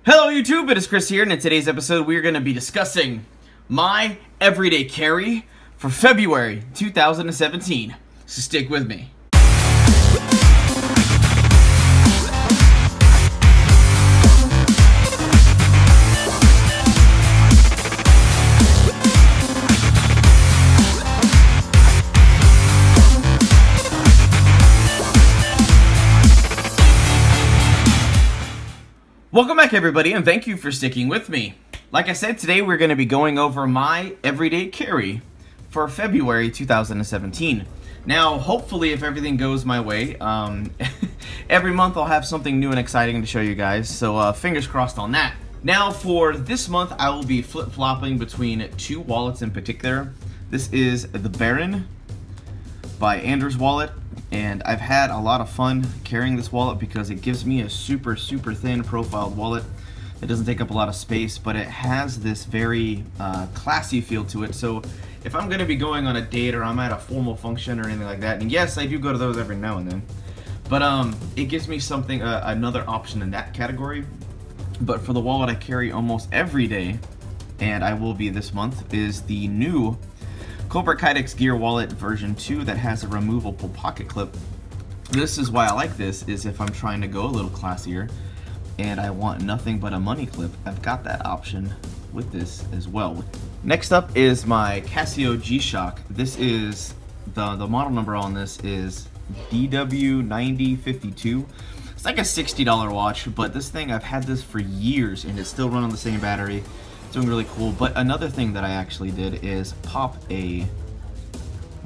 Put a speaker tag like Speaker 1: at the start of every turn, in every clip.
Speaker 1: Hello YouTube, it is Chris here, and in today's episode we are going to be discussing my everyday carry for February 2017, so stick with me. Welcome back everybody, and thank you for sticking with me. Like I said, today we're going to be going over my everyday carry for February 2017. Now, hopefully if everything goes my way, every month I'll have something new and exciting to show you guys, so fingers crossed on that. Now for this month, I will be flip-flopping between two wallets in particular. This is the Baron by Andars wallet. And I've had a lot of fun carrying this wallet because it gives me a super thin profiled wallet. It doesn't take up a lot of space, but it has this very classy feel to it. So if I'm going to be going on a date or I'm at a formal function or anything like that, and yes, I do go to those every now and then, but it gives me something, another option in that category. But for the wallet I carry almost every day, and I will be this month, is the new Kydex Gear Wallet version 2 that has a removable pocket clip. This is why I like this, is if I'm trying to go a little classier and I want nothing but a money clip, I've got that option with this as well. Next up is my Casio G-Shock. This is, the model number on this is DW9052. It's like a $60 watch, but this thing, I've had this for years and it's still running the same battery. Doing really cool. But another thing that I actually did is pop a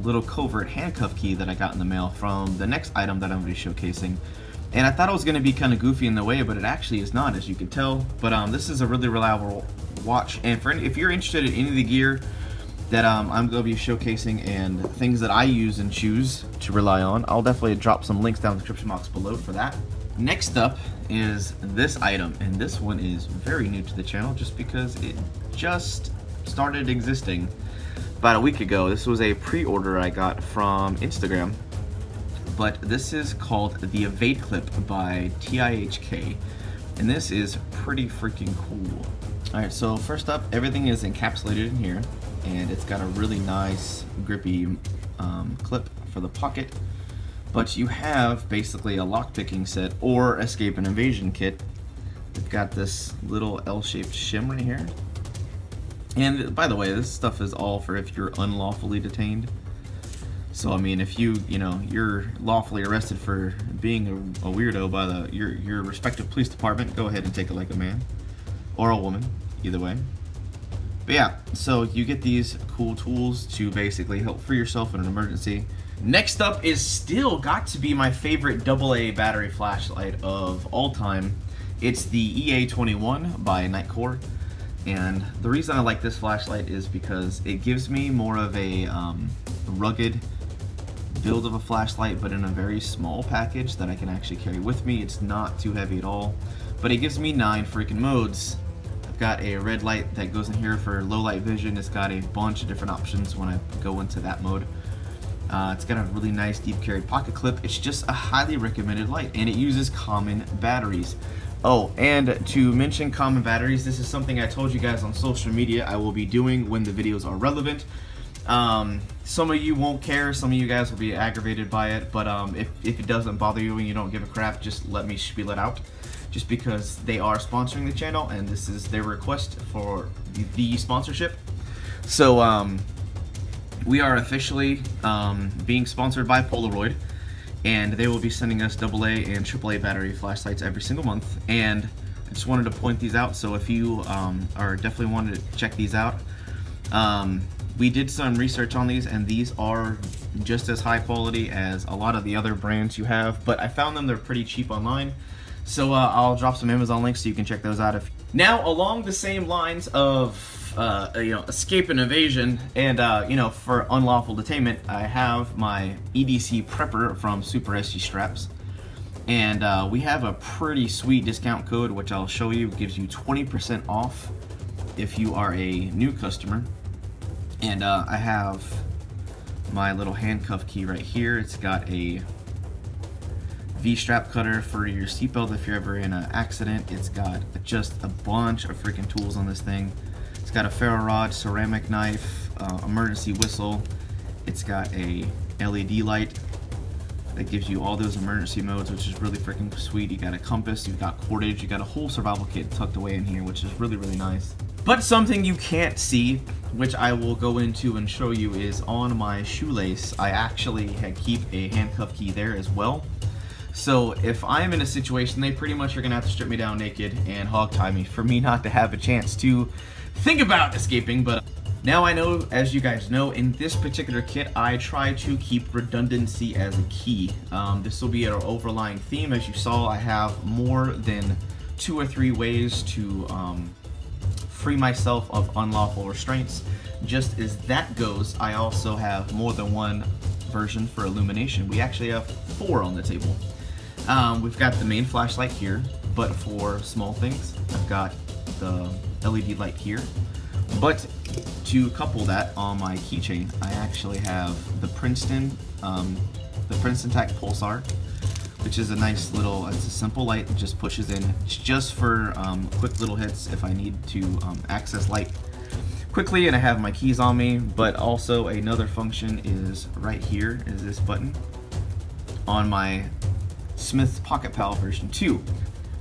Speaker 1: little covert handcuff key that I got in the mail from the next item that I'm going to be showcasing, and I thought it was going to be kind of goofy in the way, but it actually is not, as you can tell. But this is a really reliable watch, and if you're interested in any of the gear that I'm going to be showcasing and things that I use and choose to rely on, I'll definitely drop some links down in the description box below for that. Next up is this item, and this one is very new to the channel just because it just started existing about a week ago. This was a pre-order I got from Instagram, but this is called the Evade Clip by TIHK, and this is pretty freaking cool. Alright, so first up, everything is encapsulated in here, and it's got a really nice grippy clip for the pocket. But you have basically a lockpicking set or escape and evasion kit. We've got this little L-shaped shim right here. And by the way, this stuff is all for if you're unlawfully detained. So I mean, if you're lawfully arrested for being a weirdo by your respective police department, go ahead and take it like a man or a woman, either way. But yeah, so you get these cool tools to basically help free yourself in an emergency. Next up is still got to be my favorite AA battery flashlight of all time. It's the EA21 by Nightcore, and the reason I like this flashlight is because it gives me more of a rugged build of a flashlight, but in a very small package that I can actually carry with me. It's not too heavy at all, but it gives me 9 freaking modes. I've got a red light that goes in here for low light vision. It's got a bunch of different options when I go into that mode. It's got a really nice deep carried pocket clip. It's just a highly recommended light, and it uses common batteries. Oh, and to mention common batteries, this is something I told you guys on social media I will be doing when the videos are relevant. Some of you won't care, some of you guys will be aggravated by it, but if it doesn't bother you and you don't give a crap, just let me spiel it out. Just because they are sponsoring the channel, and this is their request for the sponsorship. So, we are officially being sponsored by Polaroid, and they will be sending us AA and AAA battery flashlights every single month. And I just wanted to point these out, so if you are definitely wanted to check these out, we did some research on these, and these are just as high quality as a lot of the other brands you have, but I found them, they're pretty cheap online. So I'll drop some Amazon links so you can check those out. Now, along the same lines of escape and evasion, and for unlawful detainment, I have my EDC Prepper from Superesse straps, and we have a pretty sweet discount code which I'll show you. It gives you 20% off if you are a new customer. And I have my little handcuff key right here. It's got a V-strap cutter for your seatbelt if you're ever in an accident. It's got just a bunch of freaking tools on this thing. It's got a ferro rod, ceramic knife, emergency whistle. It's got a LED light that gives you all those emergency modes, which is really freaking sweet. You got a compass, you've got cordage, you got a whole survival kit tucked away in here, which is really, really nice. But something you can't see, which I will go into and show you, is on my shoelace, I actually keep a handcuff key there as well. So if I'm in a situation, they pretty much are gonna have to strip me down naked and hog tie me for me not to have a chance to think about escaping. But now I know, as you guys know, in this particular kit, I try to keep redundancy as a key. This will be our overlying theme. As you saw, I have more than 2 or 3 ways to free myself of unlawful restraints. Just as that goes, I also have more than one version for illumination. We actually have 4 on the table. We've got the main flashlight here, but for small things, I've got the LED light here. But to couple that on my keychain, I actually have the Princeton TIHK Pulsar, which is a nice little, it's a simple light that just pushes in. It's just for quick little hits if I need to access light quickly, and I have my keys on me. But also another function is right here, is this button on my Smith's Pocket Pal version 2.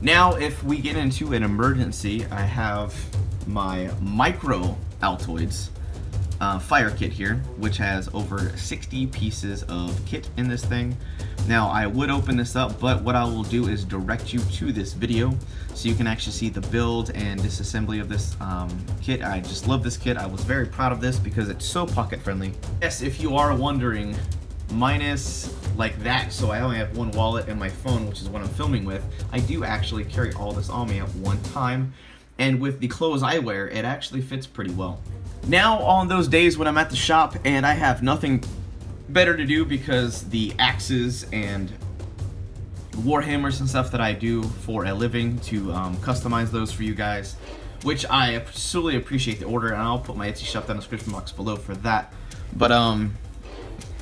Speaker 1: Now, if we get into an emergency, I have my micro Altoids fire kit here, which has over 60 pieces of kit in this thing. Now, I would open this up, but what I will do is direct you to this video so you can actually see the build and disassembly of this kit. I just love this kit. I was very proud of this because it's so pocket friendly. Yes, if you are wondering, minus like that, so I only have one wallet and my phone, which is what I'm filming with, I do actually carry all this on me at one time, and with the clothes I wear, it actually fits pretty well. Now, on those days when I'm at the shop and I have nothing better to do, because the axes and warhammers and stuff that I do for a living to customize those for you guys, which I absolutely appreciate the order, and I'll put my Etsy shop down in the description box below for that. But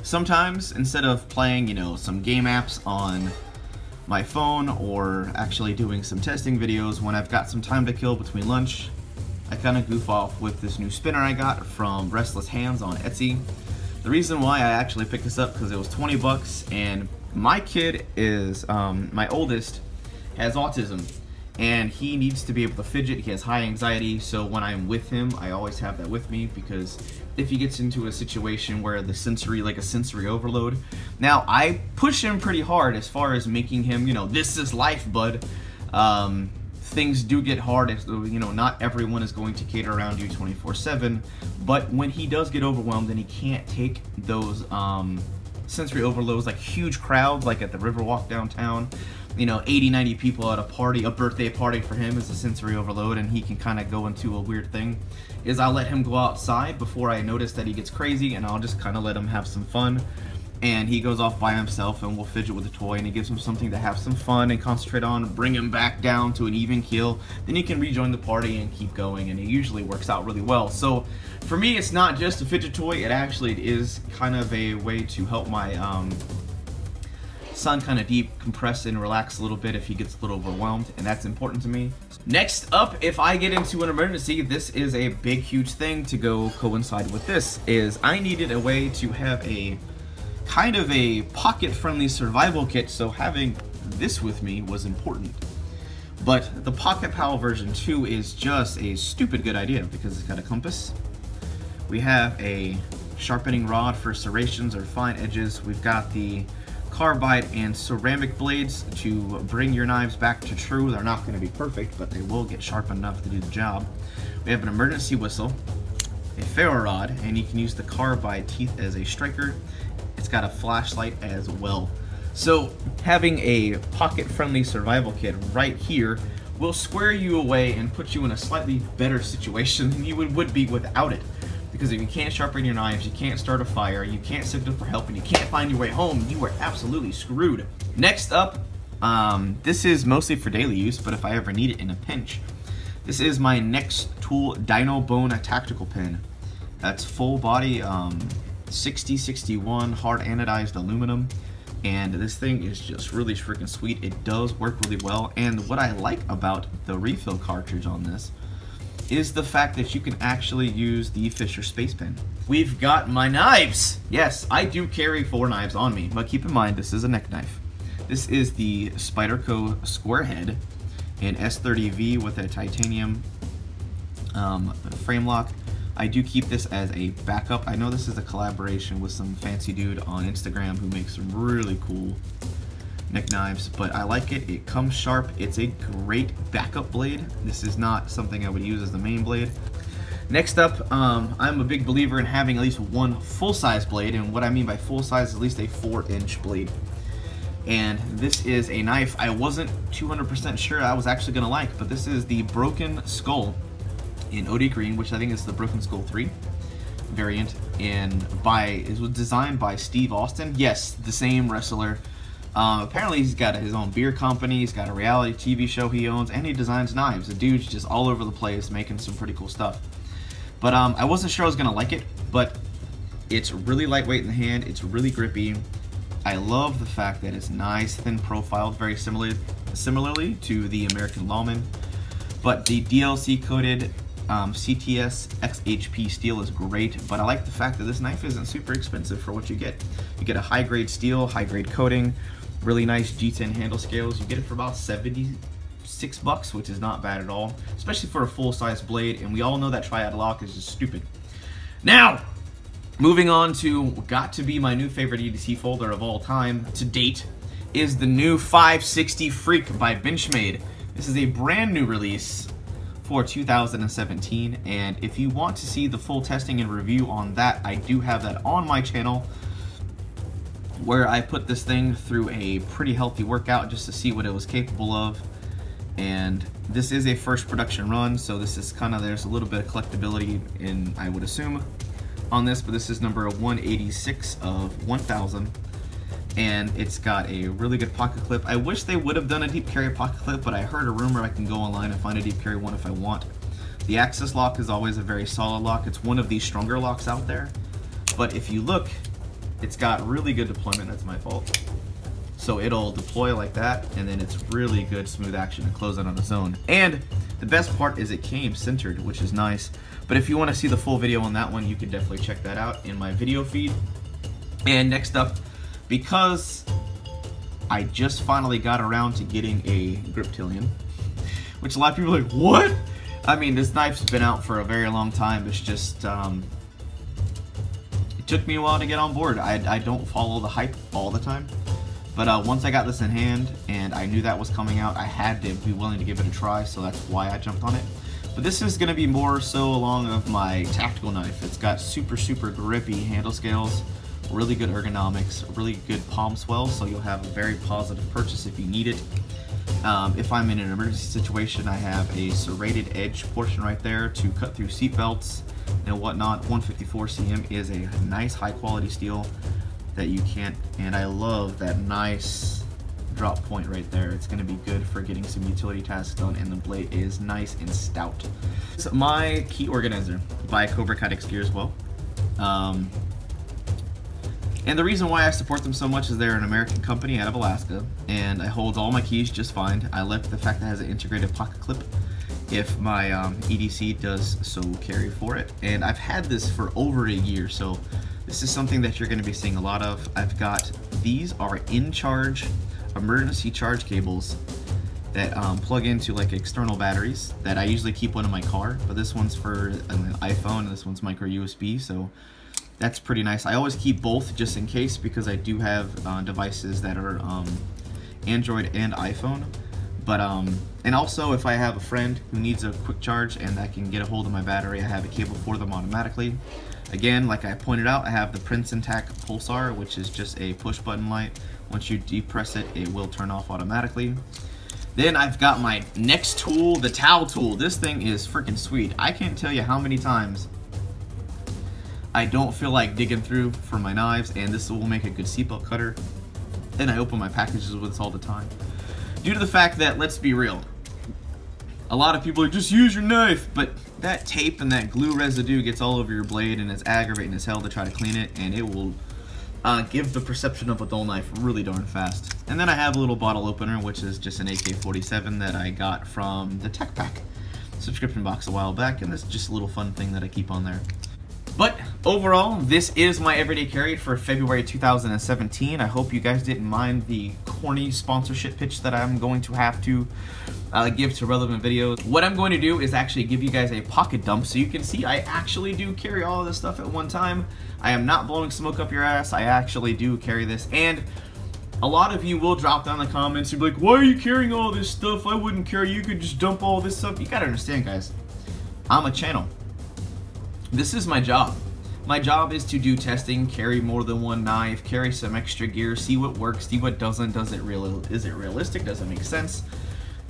Speaker 1: sometimes, instead of playing, you know, some game apps on my phone or actually doing some testing videos, when I've got some time to kill between lunch, I kind of goof off with this new spinner I got from Restless Hands on Etsy. The reason why I actually picked this up because it was 20 bucks, and my kid is, my oldest, has autism, and he needs to be able to fidget. He has high anxiety, so when I'm with him, I always have that with me, because if he gets into a situation where the sensory, like a sensory overload. Now, I push him pretty hard as far as making him, you know, this is life, bud. Things do get hard, you know, not everyone is going to cater around you 24/7, but when he does get overwhelmed and he can't take those sensory overloads, like huge crowds, like at the Riverwalk downtown, you know, 80-90 people at a party, a birthday party for him is a sensory overload, and he can kind of go into a weird thing, is I'll let him go outside before I notice that he gets crazy, and I'll just kind of let him have some fun. And he goes off by himself and we'll fidget with a toy, and it gives him something to have some fun and concentrate on, bring him back down to an even keel. Then he can rejoin the party and keep going, and it usually works out really well. So for me, it's not just a fidget toy, it actually is kind of a way to help my son kind of decompress and relax a little bit if he gets a little overwhelmed, and that's important to me. Next up, if I get into an emergency, this is a big, huge thing to go coincide with this, is I needed a way to have a kind of a pocket-friendly survival kit, so having this with me was important. But the Pocket Pal version 2 is just a stupid good idea because it's got a compass. We have a sharpening rod for serrations or fine edges. We've got the carbide and ceramic blades to bring your knives back to true. They're not going to be perfect, but they will get sharp enough to do the job. We have an emergency whistle, a ferro rod, and you can use the carbide teeth as a striker. It's got a flashlight as well. So having a pocket-friendly survival kit right here will square you away and put you in a slightly better situation than you would be without it. Because if you can't sharpen your knives, you can't start a fire, you can't signal for help, and you can't find your way home, you are absolutely screwed. Next up, this is mostly for daily use, but if I ever need it in a pinch, this is my Next Tool Dino Bone Tactical Pin. That's full body 6061 hard anodized aluminum. And this thing is just really freaking sweet. It does work really well. And what I like about the refill cartridge on this is the fact that you can actually use the Fisher Space Pen. We've got my knives. Yes, I do carry 4 knives on me, but keep in mind this is a neck knife. This is the Spyderco SquareHead in S30V with a titanium frame lock. I do keep this as a backup. I know this is a collaboration with some fancy dude on Instagram who makes some really cool neck knives, but I like it. It comes sharp. It's a great backup blade. This is not something I would use as the main blade. Next up, I'm a big believer in having at least one full-size blade, and what I mean by full-size is at least a 4-inch blade. And this is a knife I wasn't 200% sure I was actually going to like, but this is the Broken Skull in OD Green, which I think is the Broken Skull 3 variant, and it was designed by Steve Austin. Yes, the same wrestler. Apparently he's got his own beer company, he's got a reality TV show he owns, and he designs knives. The dude's just all over the place making some pretty cool stuff. But I wasn't sure I was going to like it, but it's really lightweight in the hand, it's really grippy. I love the fact that it's nice, thin profiled, very similarly to the American Lawman. But the DLC coated CTS XHP steel is great, but I like the fact that this knife isn't super expensive for what you get. You get a high-grade steel, high-grade coating, really nice G10 handle scales. You get it for about 76 bucks, which is not bad at all, especially for a full-size blade, and we all know that triad lock is just stupid. Now, moving on to got to be my new favorite EDC folder of all time to date is the new 560 Freek by Benchmade. This is a brand new release for 2017, and if you want to see the full testing and review on that, I do have that on my channel, where I put this thing through a pretty healthy workout just to see what it was capable of. And this is a first production run, so this is kind of, there's a little bit of collectability in, I would assume, on this, but this is number 186 of 1000. And it's got a really good pocket clip. I wish they would have done a deep carry pocket clip, but I heard a rumor I can go online and find a deep carry one if I want. The access lock is always a very solid lock. It's one of the stronger locks out there. But if you look, it's got really good deployment. That's my fault. So it'll deploy like that, and then it's really good smooth action to close it on its own. And the best part is it came centered, which is nice. But if you want to see the full video on that one, you can definitely check that out in my video feed. And next up, because I just finally got around to getting a Griptilian, which a lot of people are like, what? I mean, this knife's been out for a very long time. It's just, it took me a while to get on board. I don't follow the hype all the time. But once I got this in hand and I knew that was coming out, I had to be willing to give it a try, so that's why I jumped on it. But this is going to be more so along of my tactical knife. It's got super, super grippy handle scales, really good ergonomics, really good palm swell, so you'll have a very positive purchase if you need it. If I'm in an emergency situation, I have a serrated edge portion right there to cut through seat belts and whatnot. 154 cm is a nice high quality steel that you can't, and I love that nice drop point right there. It's going to be good for getting some utility tasks done, and the blade is nice and stout. It's my key organizer by Cobra Kydex Gear as well. And the reason why I support them so much is they're an American company out of Alaska, and I hold all my keys just fine. I like the fact that it has an integrated pocket clip if my EDC does so carry for it. And I've had this for over a year, so this is something that you're going to be seeing a lot of. I've got, these are InCharge emergency charge cables that plug into like external batteries that I usually keep one in my car, but this one's for an iPhone and this one's micro USB, so that's pretty nice. I always keep both just in case, because I do have devices that are Android and iPhone. But and also if I have a friend who needs a quick charge and I can get a hold of my battery, I have a cable for them automatically. Again, like I pointed out, I have the Prince and Tack Pulsar, which is just a push button light. Once you depress it, it will turn off automatically. Then I've got my next tool, the towel tool. This thing is freaking sweet. I can't tell you how many times I don't feel like digging through for my knives, and this will make a good seatbelt cutter. And I open my packages with this all the time. Due to the fact that, let's be real, a lot of people are just use your knife, but that tape and that glue residue gets all over your blade, and it's aggravating as hell to try to clean it, and it will give the perception of a dull knife really darn fast. And then I have a little bottle opener, which is just an AK-47 that I got from the TIHK Pack subscription box a while back, and it's just a little fun thing that I keep on there. But overall, this is my everyday carry for February 2017. I hope you guys didn't mind the corny sponsorship pitch that I'm going to have to give to relevant videos. What I'm going to do is actually give you guys a pocket dump so you can see I actually do carry all of this stuff at one time. I am not blowing smoke up your ass. I actually do carry this, and a lot of you will drop down in the comments and be like, why are you carrying all this stuff? I wouldn't carry. You could just dump all this stuff. You gotta understand, guys, I'm a channel. This is my job. My job is to do testing, carry more than one knife, carry some extra gear, see what works, see what doesn't. Is it realistic? Does it make sense?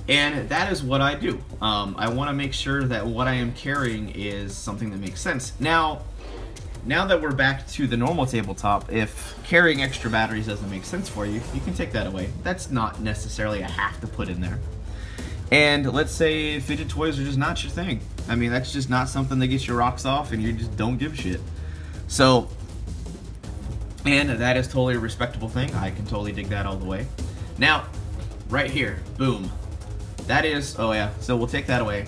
Speaker 1: And that is what I do. I want to make sure that what I am carrying is something that makes sense. Now that we're back to the normal tabletop, if carrying extra batteries doesn't make sense for you, you can take that away. That's not necessarily a have to put in there. And let's say fidget toys are just not your thing. I mean, that's just not something that gets your rocks off and you just don't give a shit. So, and that is totally a respectable thing. I can totally dig that all the way. Now, right here, boom. That is, oh yeah, so we'll take that away.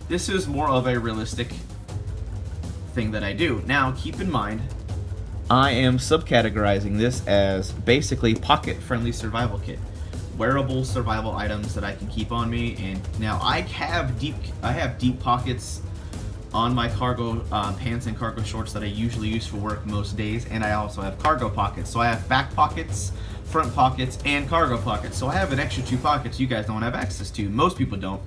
Speaker 1: This is more of a realistic thing that I do. Now, keep in mind, I am subcategorizing this as basically pocket-friendly survival kit. Wearable survival items that I can keep on me. And now I have deep pockets on my cargo pants and cargo shorts that I usually use for work most days, and I also have cargo pockets. So I have back pockets, front pockets, and cargo pockets. So I have an extra 2 pockets you guys don't have access to. Most people don't.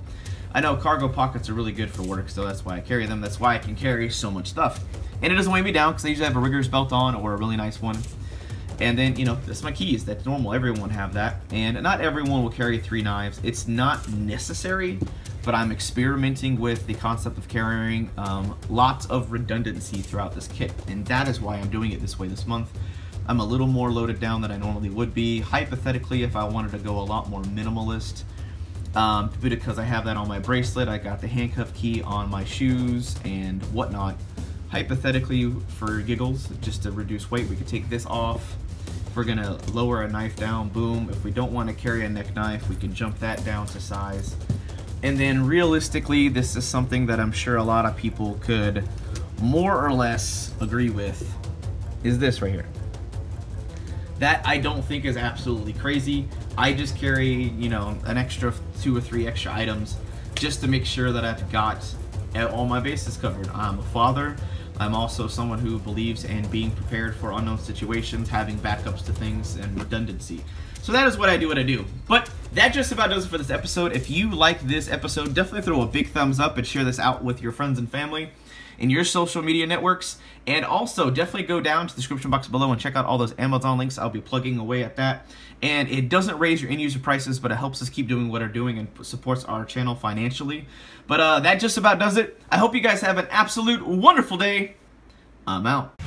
Speaker 1: I know cargo pockets are really good for work, so that's why I carry them. That's why I can carry so much stuff. And it doesn't weigh me down because I usually have a rigger's belt on or a really nice one. And then, you know, that's my keys. That's normal. Everyone have that. And not everyone will carry 3 knives. It's not necessary, but I'm experimenting with the concept of carrying lots of redundancy throughout this kit. And that is why I'm doing it this way this month. I'm a little more loaded down than I normally would be. Hypothetically, if I wanted to go a lot more minimalist, because I have that on my bracelet, I got the handcuff key on my shoes and whatnot. Hypothetically, for giggles, just to reduce weight, we could take this off. If we're gonna lower a knife down, boom. If we don't want to carry a neck knife, we can jump that down to size. And then realistically, this is something that I'm sure a lot of people could more or less agree with, is this right here. That I don't think is absolutely crazy. I just carry, you know, an extra 2 or 3 extra items just to make sure that I've got all my bases covered. I'm a father. I'm also someone who believes in being prepared for unknown situations, having backups to things, and redundancy. So that is what I do. But that just about does it for this episode. If you like this episode, definitely throw a big thumbs up and share this out with your friends and family in your social media networks. And also, definitely go down to the description box below and check out all those Amazon links. I'll be plugging away at that. And it doesn't raise your end-user prices, but it helps us keep doing what we're doing and supports our channel financially. But that just about does it. I hope you guys have an absolute wonderful day. I'm out.